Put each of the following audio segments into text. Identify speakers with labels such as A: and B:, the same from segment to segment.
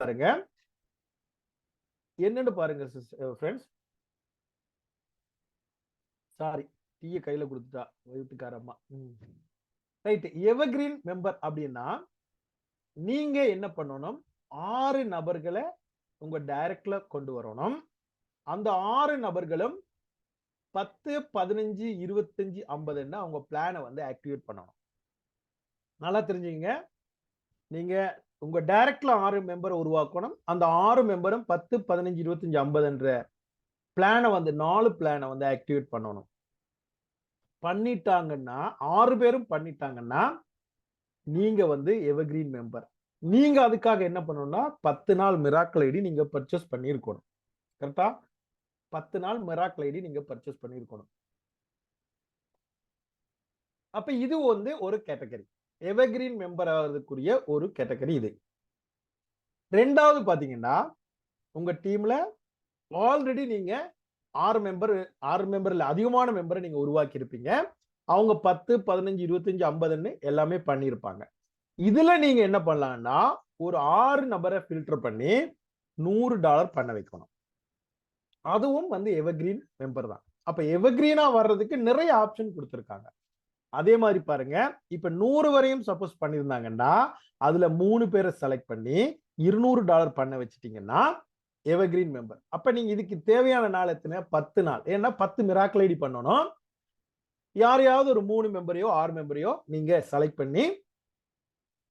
A: பாருங்க என்னன்னு பாருங்க ஃப்ரெண்ட்ஸ். சாரி, டீய கையில கொடுத்துட்டா வீட்டுக்காரம்மா. ரைட், எவர்கிரீன் மெம்பர் அப்படின்னா நீங்க என்ன பண்ணணும், 6 நபர்களை உங்க டைரக்ட்ல கொண்டு வரணும். அந்த 6 நபர்களும் 10, 15, 25, 50 அவங்க பிளானை வந்து ஆக்டிவேட் பண்ணணும். நல்லா தெரிஞ்சுங்க. நீங்க உங்க டைரக்ட்ல 6 மெம்பரை உருவாக்கணும். அந்த 6 மெம்பரும் 10, 15, 25, 50 பிளானை வந்து 4 பிளானை வந்து ஆக்டிவேட் பண்ணணும். பண்ணிட்டாங்கன்னா 6 பேரும் பண்ணிட்டாங்கன்னா நீங்க வந்து எவர்கிரீன் மெம்பர். நீங்க அதுக்காக என்ன பண்ணணும்னா 10 நாள் மிராக்கிள் ஐடி நீங்க பர்ச்சேஸ் பண்ணியிருக்கணும். கரெக்டா? 10 நாள் மிராக்கிள் ஐடி நீங்க பர்ச்சேஸ் பண்ணியிருக்கணும். அப்ப இது வந்து ஒரு கேட்டகரி, எவர்கிரீன் மெம்பர் ஆகிறதுக்குரிய ஒரு கேட்டகரி இது. ரெண்டாவது பாத்தீங்கன்னா உங்க டீம்ல ஆல்ரெடி நீங்க 6 மெம்பர்ல அதிகமான மெம்பரை நீங்க உருவாக்கி இருப்பீங்க. அவங்க 10, 15, 25, 50 எல்லாமே பண்ணியிருப்பாங்க. இதுல நீங்க என்ன பண்ணலாம்னா ஒரு 6 நபரை ஃபில்டர் பண்ணி $100 பண்ண வைக்கணும். அதுவும் வந்து எவர்கிரீன் மெம்பர் தான். அப்ப எவர்கிரீனா வர்றதுக்கு நிறைய ஆப்ஷன் கொடுத்திருக்காங்க. அதே மாதிரி பாருங்க, இப்ப 100 வரையும் சப்போஸ் பண்ணிருந்தாங்கன்னா அதுல 3 பேரை செலக்ட் பண்ணி $200 பண்ண வச்சிட்டீங்கன்னா எவர்கிரீன் மெம்பர். அப்ப நீங்க இதுக்கு தேவையான நாள் எத்தனை? 10 நாள். ஏன்னா 10 மிராக்கிள் ஐடி பண்ணணும். யாரையாவது ஒரு 3 மெம்பரையோ 6 மெம்பரையோ நீங்க செலக்ட் பண்ணி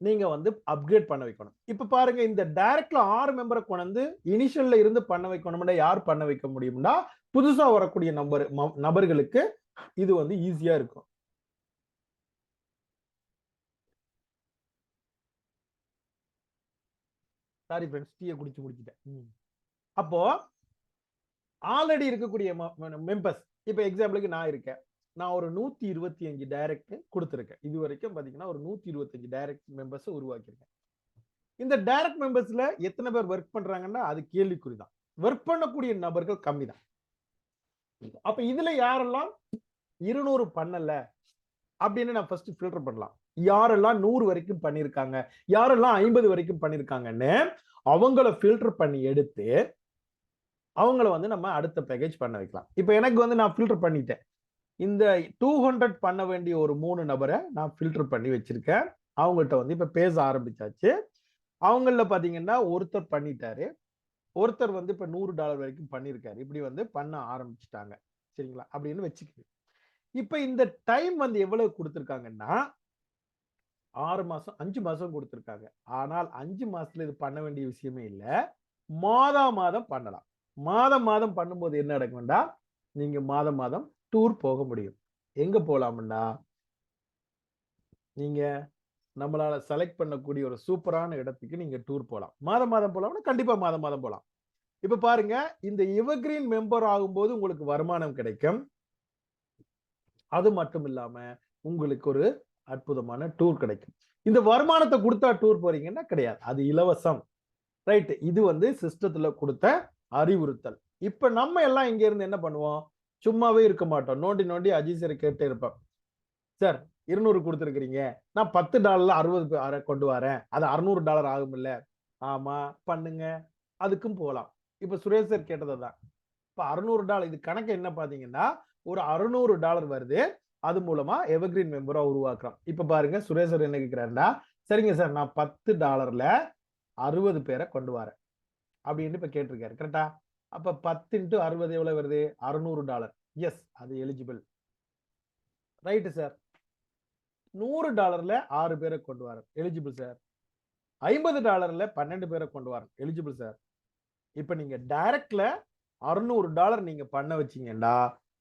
A: நீங்க வந்து அப்கிரேட் பண்ண வைக்கணும். இப்ப பாருங்க, இந்த டைரக்ட்ல 6 மெம்பரை கொண்டு இனிஷியல்ல இருந்து பண்ண வைக்கணும்னா யார் பண்ண வைக்க முடியும்னா புதுசா வரக்கூடிய நபர்களுக்கு இது வந்து ஈஸியா இருக்கும். சாரி ஃப்ரெண்ட்ஸ், டீயை குடிச்சு முடிச்சிட்டேன். அப்போ ஆல்ரெடி இருக்கக்கூடிய மெம்பர்ஸ், இப்ப எக்ஸாம்பிளுக்கு நான் இருக்கேன், நான் ஒரு 125 டைரக்ட் கொடுத்திருக்கேன். இது வரைக்கும் பாத்தீங்கன்னா ஒரு 125 டைரக்ட் மெம்பர்ஸ் உருவாக்கியிருக்கேன். இந்த டைரக்ட் மெம்பர்ஸ்ல எத்தனை பேர் ஒர்க் பண்றாங்கன்னா அது கேள்விக்குறிதான். ஒர்க் பண்ணக்கூடிய நபர்கள் கம்மி தான். அப்ப இதுல யாரெல்லாம் 200 பண்ணல அப்படின்னு நான் ஃபர்ஸ்ட் ஃபில்டர் பண்ணலாம். யாரெல்லாம் 100 வரைக்கும் பண்ணிருக்காங்க, யாரெல்லாம் 50 வரைக்கும் பண்ணிருக்காங்கன்னு அவங்கள ஃபில்டர் பண்ணி எடுத்து அவங்கள வந்து நம்ம அடுத்த பேக்கேஜ் பண்ண வைக்கலாம். இப்ப எனக்கு வந்து நான் ஃபில்டர் பண்ணிட்டேன். இந்த 200 பண்ண வேண்டிய ஒரு 3 நபரை நான் ஃபில்டர் பண்ணி வச்சிருக்கேன். அவங்கள்ட்ட வந்து இப்ப பேச ஆரம்பிச்சாச்சு. அவங்கள பாத்தீங்கன்னா ஒருத்தர் பண்ணிட்டாரு, ஒருத்தர் வந்து இப்ப $100 வரைக்கும் பண்ணிருக்காரு. இப்படி வந்து பண்ண ஆரம்பிச்சுட்டாங்க. சரிங்களா? அப்படின்னு வச்சுக்கிட்டு இப்ப இந்த டைம் வந்து எவ்வளவு கொடுத்திருக்காங்கன்னா 6 மாசம் 5 மாசம் கொடுத்திருக்காங்க. ஆனால் 5 மாசத்துல இது பண்ண வேண்டிய விஷயமே இல்ல. மாதம் பண்ணலாம். மாதம் பண்ணும்போது என்ன நடக்கும்டா, நீங்க மாதம் டூர் போக முடியும். எங்க போலாம்னா நீங்க நம்மளால செலக்ட் பண்ணக்கூடிய ஒரு சூப்பரான இடத்துக்கு நீங்க டூர் போலாம். மாதம் போலாம்னா கண்டிப்பா மாதம் போலாம். இப்ப பாருங்க, இந்த எவர்கிரீன் மெம்பர் ஆகும்போது உங்களுக்கு வருமானம் கிடைக்கும். அது மட்டும் இல்லாம உங்களுக்கு ஒரு அற்புதமான டூர் கிடைக்கும். இந்த வருமானத்தை கொடுத்தா டூர் போறீங்கன்னா கிடையாது, அது இலவசம். ரைட், இது வந்து சிஸ்டத்துல கொடுத்த அறிவுறுத்தல். இப்ப நம்ம எல்லாம் இங்க இருந்து என்ன பண்ணுவோம், சும்மாவே இருக்க மாட்டோம். நோண்டி அஜய் சார் கேட்டே இருப்போம். சார் 200 கொடுத்துருக்கீங்க, நான் $10 60 கொண்டு வரேன், அது $600 ஆகும் இல்ல? ஆமா, பண்ணுங்க. அதுக்கும் போலாம். இப்ப சுரேஷ் சார் கேட்டதுதான். இப்ப $600 இது கணக்கு என்ன பாத்தீங்கன்னா ஒரு $600 வருது. அது மூலமா எவர்கிரீன் மெம்பரா உருவாக்குறோம். இப்ப பாருங்க, சுரேஷ் சார் என்ன கேட்கிறாருன்னா, சரிங்க சார் நான் $10 60 பேரை கொண்டு வரேன் அப்படின்னு இப்ப கேட்டிருக்காரு. கரெக்டா? அப்ப 10 into 60 எவ்வளவு வருது? $600. எஸ், அது எலிஜிபிள். Right sir. $100 6 பேரை கொண்டு வரேன், எலிஜிபிள் சார். $50 12 பேரை கொண்டு வரேன், எலிஜிபிள் சார். இப்ப நீங்க டைரக்ட்ல $600 நீங்க பண்ண வச்சீங்கன்னா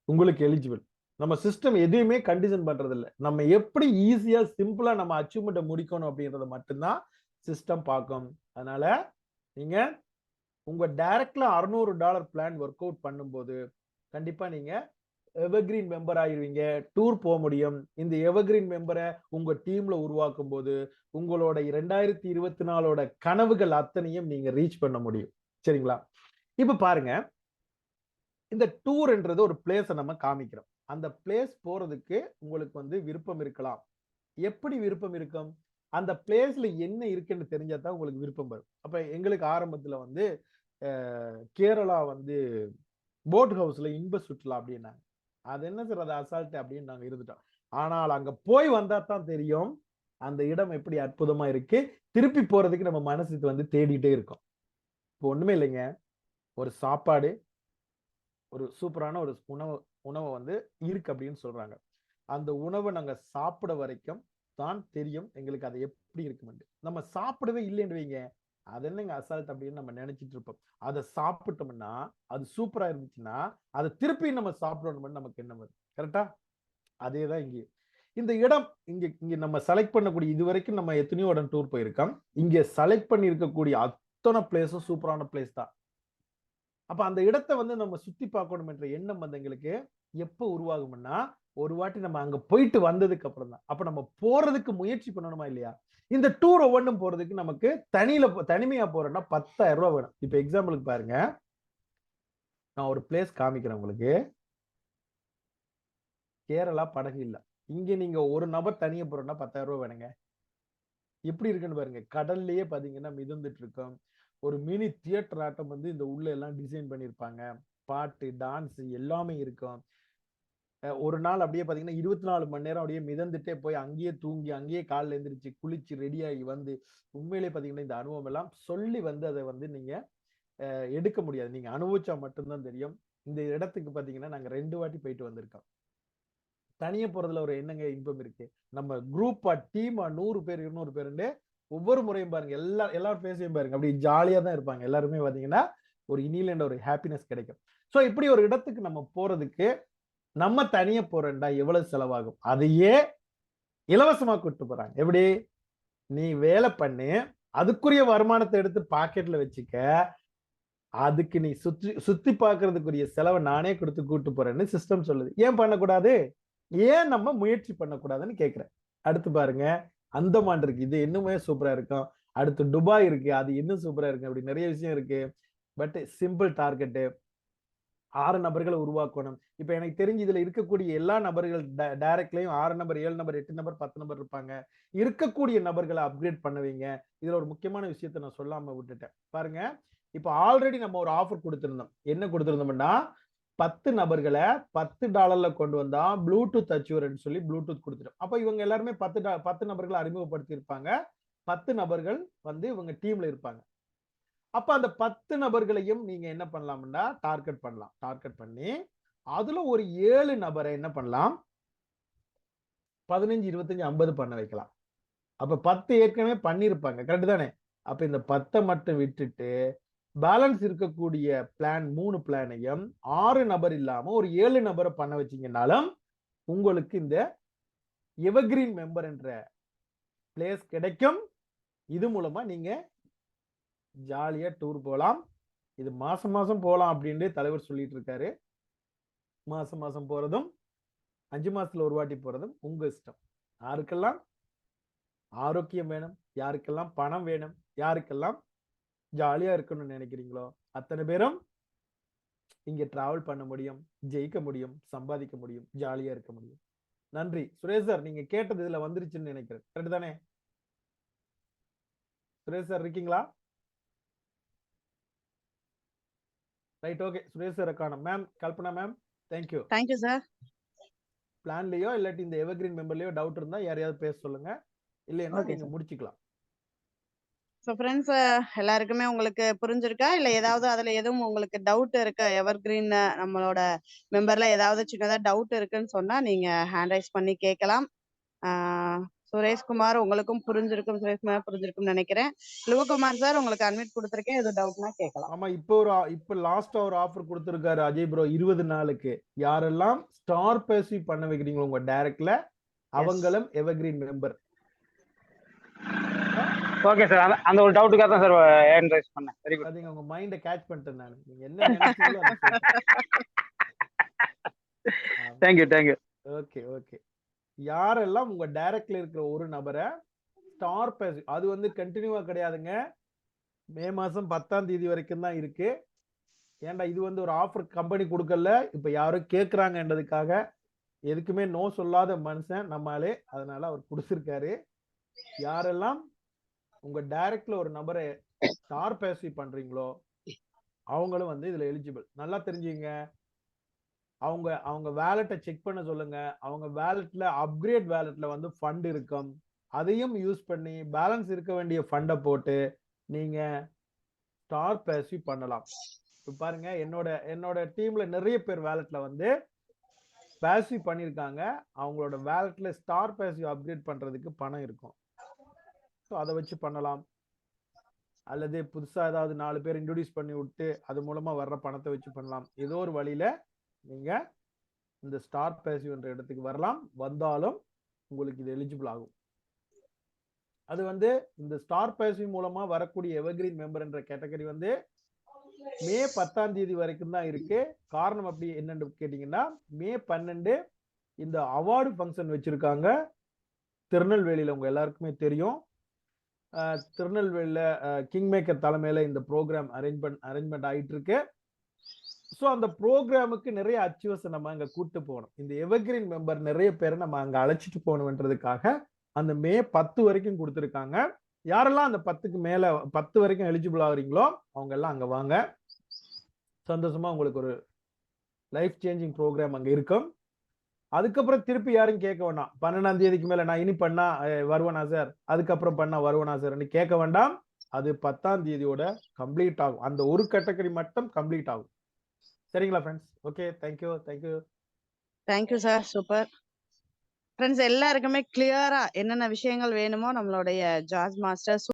A: உங்களுக்கு எலிஜிபிள். நம்ம சிஸ்டம் எதையுமே கண்டிஷன் பண்றது இல்ல. நம்ம எப்படி ஈஸியா சிம்பிளா நம்ம அச்சீவ்மெண்ட்டை முடிக்கணும் அப்படின்றத மட்டும்தான் சிஸ்டம் பார்க்கும். அதனால நீங்க உங்க டைரக்ட்ல $600 பிளான் ஒர்க் அவுட் பண்ணும்போது கண்டிப்பா நீங்க எவர்கிரீன் மெம்பர் ஆயிருவீங்க, டூர் போக முடியும். இந்த எவர்கிரீன் மெம்பரை உங்க டீம்ல உருவாக்கும் போது உங்களோட 2024 கனவுகள் அத்தனையும் நீங்க ரீச் பண்ண முடியும். சரிங்களா? இப்ப பாருங்க, இந்த டூர்ன்றது ஒரு பிளேஸை நம்ம காமிக்கிறோம். அந்த பிளேஸ் போறதுக்கு உங்களுக்கு வந்து விருப்பம் இருக்கலாம். எப்படி விருப்பம் இருக்கும்? அந்த பிளேஸ்ல என்ன இருக்குன்னு தெரிஞ்சா தான் உங்களுக்கு விருப்பம் வரும். அப்ப எங்களுக்கு ஆரம்பத்துல வந்து கேரளா வந்து போட் ஹவுஸ்ல இன்ப சுற்றுலா அப்படின்னாங்க. அது என்ன சார் அது அசால்ட் அப்படின்னு நாங்க இருந்துட்டோம். ஆனால் அங்க போய் வந்தா தான் தெரியும் அந்த இடம் எப்படி அற்புதமா இருக்கு. திருப்பி போறதுக்கு நம்ம மனசு வந்து தேடிட்டே இருக்கோம். இப்போ ஒண்ணுமே இல்லைங்க. ஒரு சாப்பாடு, ஒரு சூப்பரான ஒரு உணவு வந்து இருக்கு அப்படின்னு சொல்றாங்க. அந்த உணவை நாங்க சாப்பிட வரைக்கும் தான் தெரியும் எங்களுக்கு அது எப்படி இருக்குமென்று. நம்ம சாப்பிடவே இல்லைன்னு வைங்க, அது என்னங்க அசால்ட் அப்படின்னு நம்ம நினைச்சிட்டு இருப்போம். அதை சாப்பிட்டோம்னா அது சூப்பரா இருந்துச்சுன்னா அதை திருப்பி நம்ம சாப்பிடணும்னு நமக்கு என்ன வரும்? கரெக்டா? அதேதான் இங்கே. இந்த இடம் இங்க நம்ம செலக்ட் பண்ணக்கூடிய இது வரைக்கும் நம்ம எத்தனையோ இடம் டூர் போயிருக்கோம். இங்க செலக்ட் பண்ணி இருக்கக்கூடிய அத்தனை பிளேஸும் சூப்பரான பிளேஸ் தான். அப்ப அந்த இடத்தை வந்து நம்ம சுத்தி பார்க்கணும் என்ற எண்ணம் வந்து எங்களுக்கு எப்ப உருவாகும்னா ஒரு வாட்டி நம்ம அங்க போயிட்டு வந்ததுக்கு அப்புறம் தான். அப்ப நம்ம போறதுக்கு முயற்சி பண்ணணுமா இல்லையா? இந்த டூர் ஒவ்வொன்றும் போறதுக்கு நமக்கு தனிமையா போறோம்னா 10,000 ரூபாய் வேணும். இப்ப எக்ஸாம்பிளுக்கு பாருங்க, நான் ஒரு பிளேஸ் காமிக்கிறேன் உங்களுக்கு. கேரளா படகு இல்ல. இங்க நீங்க ஒரு நபர் தனியா போறோம்னா 10,000 ரூபாய் வேணுங்க. எப்படி இருக்குன்னு பாருங்க. கடல்லயே பாத்தீங்கன்னா மிதந்துட்டு இருக்கோம். ஒரு மினி தியேட்டர் ஆட்டம் வந்து இந்த உள்ள எல்லாம் டிசைன் பண்ணிருப்பாங்க. பாட்டு, டான்ஸ் எல்லாமே இருக்கும். ஒரு நாள் அப்படியே பாத்தீங்கன்னா 24 மணி நேரம் அப்படியே மிதந்துட்டே போய் அங்கேயே தூங்கி அங்கேயே காலைல எந்திரிச்சு குளிச்சு ரெடியாகி வந்து உண்மையிலேயே பாத்தீங்கன்னா இந்த அனுபவம் எல்லாம் சொல்லி வந்து அதை வந்து நீங்க எடுக்க முடியாது. நீங்க அனுபவிச்சா மட்டும்தான் தெரியும். இந்த இடத்துக்கு பாத்தீங்கன்னா நாங்க 2 வாட்டி போயிட்டு வந்திருக்கோம். தனியா போறதுல ஒரு என்னங்க இன்பம் இருக்கு. நம்ம குரூப்பா டீமா 100 பேர் 200 பேருன்னு ஒவ்வொரு முறையும் பாருங்க எல்லாரும் பேசியும் பாருங்க அப்படி ஜாலியா தான் இருப்பாங்க. எல்லாருமே பாத்தீங்கன்னா ஒரு இனியல ஒரு ஹாப்பினஸ் கிடைக்கும். சோ இப்படி ஒரு இடத்துக்கு நம்ம போறதுக்கு நம்ம தனியா போறேன்டா எவ்வளவு செலவாகும்? அதையே இலவசமா கூட்டு போறாங்க. எப்படி? நீ வேலை பண்ணி அதுக்குரிய வருமானத்தை எடுத்து பாக்கெட்ல வச்சுக்க. அதுக்கு நீ சுத்தி பாக்குறதுக்குரிய செலவை நானே கொடுத்து கூட்டு போறேன்னு சிஸ்டம் சொல்லுது. ஏன் பண்ணக்கூடாது? ஏன் நம்ம முயற்சி பண்ணக்கூடாதுன்னு கேக்குறேன். அடுத்து பாருங்க, அந்தமான் இருக்கு. இது இன்னுமே சூப்பரா இருக்கும். அடுத்து துபாய் இருக்கு. அது இன்னும் சூப்பரா இருக்கு. அப்படி நிறைய விஷயம் இருக்கு. பட் சிம்பிள் டார்கெட் 6 நபர்களை உருவாக்கணும். இப்ப எனக்கு தெரிஞ்சு இதுல இருக்கக்கூடிய எல்லா நபர்கள் டைரக்ட்லயும் 6 நபர் 7 நபர் 8 நபர் 10 நபர் இருப்பாங்க. இருக்கக்கூடிய நபர்களை அப்கிரேட் பண்ணுவீங்க. இதுல ஒரு முக்கியமான விஷயத்தை நான் சொல்லாம விட்டுட்டேன். பாருங்க, இப்ப ஆல்ரெடி நம்ம ஒரு ஆஃபர் கொடுத்திருந்தோம். என்ன கொடுத்திருந்தோம்னா 10 நபர்களை $10 கொண்டு வந்தா ப்ளூடூத் அச்சீவர்ன்னு சொல்லி ப்ளூடூத் கொடுத்துட்டோம். அப்ப இவங்க எல்லாருமே 10 நபர்களை அறிமுகப்படுத்தி இருப்பாங்க. 10 நபர்கள் வந்து இவங்க டீம்ல இருப்பாங்க. அப்ப அந்த 10 நபர்களையும் நீங்க என்ன பண்ணலாம்னா டார்கெட் பண்ணலாம். டார்கெட் பண்ணி அதுல ஒரு 7 நபரை என்ன பண்ணலாம்? 15, 25, 50 பண்ண வைக்கலாம். அப்ப 10 ஏற்கனவே பண்ணிருப்பாங்க. கரெக்ட் தானே? அப்ப இந்த 10 மட்டும் விட்டுட்டு பேலன்ஸ் இருக்கக்கூடிய பிளான் 3 பிளானையும் 6 நபர் இல்லாம ஒரு 7 நபரை பண்ண வச்சீங்கன்னாலும் உங்களுக்கு இந்த எவர்கிரீன் மெம்பர் என்ற பிளேஸ் கிடைக்கும். இது மூலமா நீங்க ஜாலியா டூர் போலாம். இது மாசம் மாசம் போலாம் அப்படின்னு தலைவர் சொல்லிட்டு இருக்காரு. மாசம் மாசம் போறதும் 5 மாசத்துல ஒரு வாட்டி போறதும் உங்க இஷ்டம். யாருக்கெல்லாம் ஆரோக்கியம் வேணும், யாருக்கெல்லாம் பணம் வேணும், யாருக்கெல்லாம் ஜாலியா இருக்கணும்னு நினைக்கிறீங்களோ அத்தனை பேரும் இங்க டிராவல் பண்ண முடியும், ஜெயிக்க முடியும், சம்பாதிக்க முடியும், ஜாலியா இருக்க முடியும். நன்றி சுரேஷ் சார். நீங்க கேட்டது இதுல வந்துருச்சுன்னு நினைக்கிறேன். கரெக்ட் தானே? சுரேஷ் சார் இருக்கீங்களா? Right, okay. சுரேஷ் சார் காணோம். Ma'am Kalpana ma'am, thank you.
B: Thank you sir.
A: பிளான்லயோ இல்லாட்டி இந்த எவர்கிரீன் மெம்பர்லயோ டவுட் இருந்தா யாரையாவது பேச சொல்லுங்க. இல்லைன்னா நீங்க முடிச்சுக்கலாம்.
B: ஸோ ஃப்ரெண்ட்ஸ், எல்லாருக்குமே உங்களுக்கு புரிஞ்சிருக்கா? இல்லை ஏதாவது அதில் எதுவும் உங்களுக்கு டவுட் இருக்கா? எவர்கிரீன் நம்மளோட மெம்பரில் ஏதாவது சின்னதாக டவுட் இருக்குன்னு சொன்னால் நீங்கள் ஹேண்ட் ரைஸ் பண்ணி கேட்கலாம். சுரேஷ்குமார் உங்களுக்கும் புரிஞ்சிருக்கும், சுரேஷ்குமார் புரிஞ்சிருக்கும்னு நினைக்கிறேன். லுவகுமார் சார் உங்களுக்கு அட்மிட் கொடுத்துருக்கேன், எது டவுட்னா கேட்கலாம்.
A: ஆமா, இப்போ லாஸ்டா ஒரு ஆஃபர் கொடுத்திருக்காரு அஜய் ப்ரோ. 20 நாளுக்கு யாரெல்லாம் ஸ்டார் பேசிவ் பண்ண வைக்கிறீங்களோ உங்க டைரக்ட்ல அவங்களும் எவர்கிரீன் மெம்பர்.
C: ஓகே சார், அந்த ஒரு டவுட்டுக்காக தான் சார் ஹேண்ட் ரைஸ் பண்ணேன். Very good.
A: பாத்தீங்க, உங்க மைண்ட கேட்ச் பண்ணிட்டேன் நான். நீங்க என்ன நினைச்சீங்களோ
C: தேங்க்யூ.
A: Okay okay. யாரெல்லாம் உங்க டைரக்ட்ல இருக்கிற ஒரு நபரை ஸ்டார் பேசிவ், அது வந்து கண்டினியூவா கிடையாதுங்க. மே மாசம் 10ஆம் தேதி வரைக்கும் தான் இருக்கு. ஏன்டா இது வந்து ஒரு ஆஃபர் கம்பெனி கொடுக்கல, இப்ப யாரும் கேட்கறாங்கன்றதுக்காக. எதுக்குமே நோ சொல்லாத மனுஷன் நம்மாலே, அதனால அவர் கொடுத்திருக்காரு. யாரெல்லாம் உங்க டைரக்ட்ல ஒரு நபரை ஸ்டார் பேசிவ் பண்றீங்களோ அவங்களும் வந்து இதுல எலிஜிபிள். நல்லா தெரிஞ்சுங்க. அவங்க அவங்க வேலெட்டை செக் பண்ண சொல்லுங்க. அவங்க வேலெட்ல அப்கிரேட் வேலெட்ல வந்து ஃபண்ட் இருக்கும். அதையும் யூஸ் பண்ணி பேலன்ஸ் இருக்க வேண்டிய ஃபண்டை போட்டு நீங்க ஸ்டார் பேசிவ் பண்ணலாம். இப்ப பாருங்க, என்னோட டீம்ல நிறைய பேர் வேலெட்ல வந்து பேசிவ் பண்ணியிருக்காங்க. அவங்களோட வேலெட்ல ஸ்டார் பேசிவ் அப்கிரேட் பண்றதுக்கு பணம் இருக்கும். ஸோ அதை வச்சு பண்ணலாம். அல்லது புதுசா ஏதாவது 4 பேர் இன்ட்ரோடியூஸ் பண்ணி விட்டு அது மூலமா வர்ற பணத்தை வச்சு பண்ணலாம். ஏதோ ஒரு வழியில நீங்க இந்த ஸ்டார் பேசிவ் என்ற இடத்துக்கு வரலாம். வந்தாலும் உங்களுக்கு இது எலிஜிபிள் ஆகும். அது வந்து இந்த ஸ்டார் பேசிவ் மூலமா வரக்கூடிய எவர்கிரீன் மெம்பர் என்ற கேட்டகரி வந்து மே 10ஆம் தேதி வரைக்கும் தான் இருக்கு. காரணம் அப்படி என்னன்னு கேட்டீங்கன்னா, மே 12 இந்த அவார்டு ஃபங்க்ஷன் வச்சிருக்காங்க திருநெல்வேலியில. உங்க எல்லாருக்குமே தெரியும். திருநெல்வேலியில கிங் மேக்கர் தலைமையில இந்த ப்ரோக்ராம் அரேஞ்ச்மெண்ட் ஆயிட்டு இருக்கு. ஸோ அந்த ப்ரோக்ராமுக்கு நிறைய அச்சீவர்ஸை நம்ம அங்க கூட்டு போகணும். இந்த எவர்கிரீன் மெம்பர் நிறைய பேரை நம்ம அங்க அழைச்சிட்டு போகணுன்றதுக்காக அந்த மே 10 வரைக்கும் கொடுத்துருக்காங்க. யாரெல்லாம் அந்த 10க்கு மேல 10 வரைக்கும் எலிஜிபிள் ஆகுறீங்களோ அவங்க எல்லாம் அங்க வாங்க. சந்தோஷமா உங்களுக்கு ஒரு லைஃப் சேஞ்சிங் ப்ரோக்ராம் அங்க இருக்கும். அதுக்கப்புறம் திருப்பி யாரும் கேட்க வேண்டாம். 12ஆம் தேதிக்கு மேல நான் இனி பண்ணா வருவனா சார், அதுக்கப்புறம் பண்ணா வருவனா சார் கேட்க வேண்டாம். அது 10ஆம் தேதியோட கம்ப்ளீட் ஆகும். அந்த ஒரு கேட்டகரி மட்டும் கம்ப்ளீட் ஆகும். சரிங்களா friends? Okay, thank you.
B: Thank you sir. Super. Friends எல்லாருக்குமே கிளியரா என்னென்ன விஷயங்கள் வேணுமோ நம்மளுடைய ஜார்ஜ் மாஸ்டர்